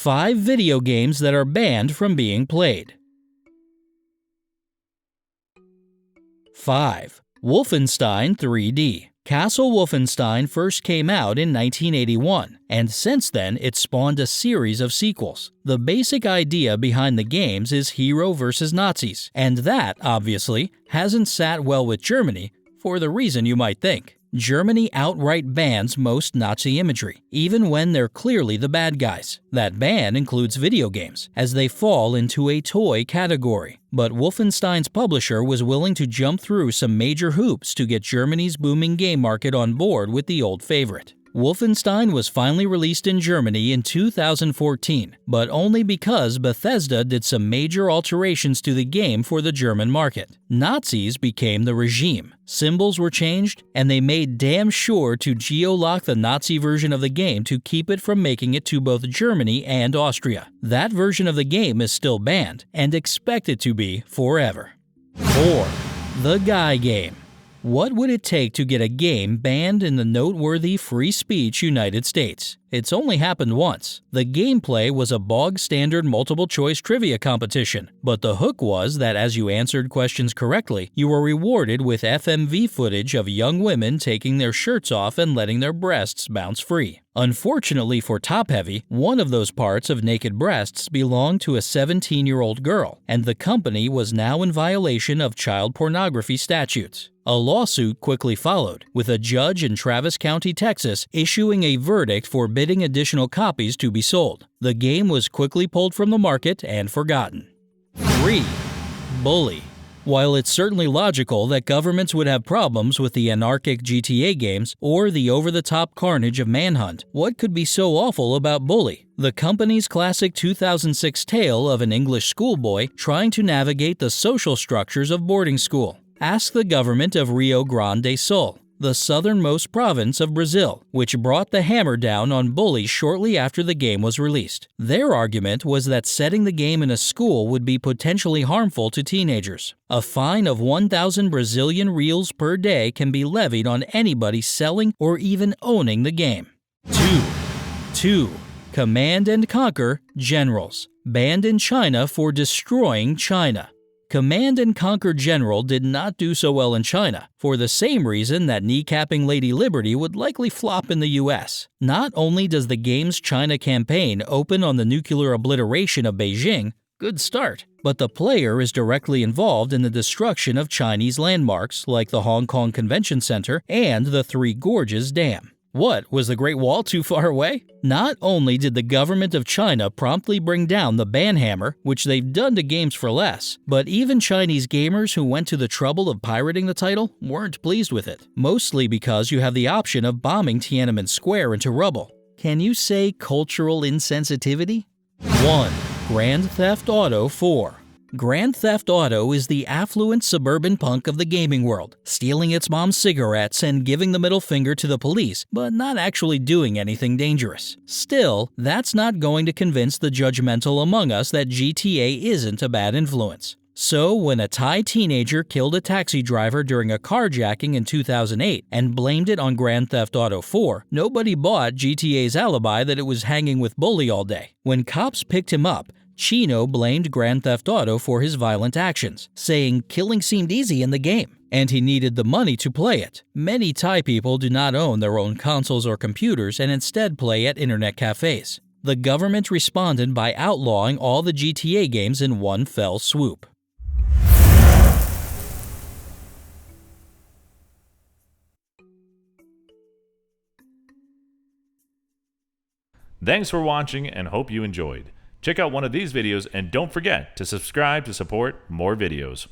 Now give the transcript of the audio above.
5 video games that are banned from being played. 5. Wolfenstein 3D. Castle Wolfenstein first came out in 1981, and since then it spawned a series of sequels. The basic idea behind the games is hero versus Nazis, and that, obviously, hasn't sat well with Germany, for the reason you might think. Germany outright bans most Nazi imagery, even when they're clearly the bad guys. That ban includes video games, as they fall into a toy category. But Wolfenstein's publisher was willing to jump through some major hoops to get Germany's booming game market on board with the old favorite. Wolfenstein was finally released in Germany in 2014, but only because Bethesda did some major alterations to the game for the German market. Nazis became the regime, symbols were changed, and they made damn sure to geo-lock the Nazi version of the game to keep it from making it to both Germany and Austria. That version of the game is still banned, and expected to be forever. 4. The Guy Game. What would it take to get a game banned in the noteworthy free speech United States? It's only happened once. The gameplay was a bog-standard multiple-choice trivia competition, but the hook was that as you answered questions correctly, you were rewarded with FMV footage of young women taking their shirts off and letting their breasts bounce free. Unfortunately for Top Heavy, one of those parts of naked breasts belonged to a 17-year-old girl, and the company was now in violation of child pornography statutes. A lawsuit quickly followed, with a judge in Travis County, Texas, issuing a verdict forbidding additional copies to be sold. The game was quickly pulled from the market and forgotten. 3. Bully. While it's certainly logical that governments would have problems with the anarchic GTA games or the over-the-top carnage of Manhunt, what could be so awful about Bully? The company's classic 2006 tale of an English schoolboy trying to navigate the social structures of boarding school. Ask the government of Rio Grande do Sul, the southernmost province of Brazil, which brought the hammer down on Bully shortly after the game was released. Their argument was that setting the game in a school would be potentially harmful to teenagers. A fine of 1,000 Brazilian reals per day can be levied on anybody selling or even owning the game. 2. Command and Conquer Generals. Banned in China for destroying China. Command & Conquer General did not do so well in China, for the same reason that kneecapping Lady Liberty would likely flop in the US. Not only does the game's China campaign open on the nuclear obliteration of Beijing, good start, but the player is directly involved in the destruction of Chinese landmarks like the Hong Kong Convention Center and the Three Gorges Dam. What, was the Great Wall too far away? Not only did the government of China promptly bring down the ban hammer, which they've done to games for less, but even Chinese gamers who went to the trouble of pirating the title weren't pleased with it, mostly because you have the option of bombing Tiananmen Square into rubble. Can you say cultural insensitivity? 1. Grand Theft Auto 4. Grand Theft Auto is the affluent suburban punk of the gaming world, stealing its mom's cigarettes and giving the middle finger to the police, but not actually doing anything dangerous. Still, that's not going to convince the judgmental among us that GTA isn't a bad influence. So, when a Thai teenager killed a taxi driver during a carjacking in 2008 and blamed it on Grand Theft Auto 4, nobody bought GTA's alibi that it was hanging with Bully all day. When cops picked him up, Chino blamed Grand Theft Auto for his violent actions, saying killing seemed easy in the game, and he needed the money to play it. Many Thai people do not own their own consoles or computers and instead play at internet cafes. The government responded by outlawing all the GTA games in one fell swoop. Thanks for watching and hope you enjoyed. Check out one of these videos and don't forget to subscribe to support more videos.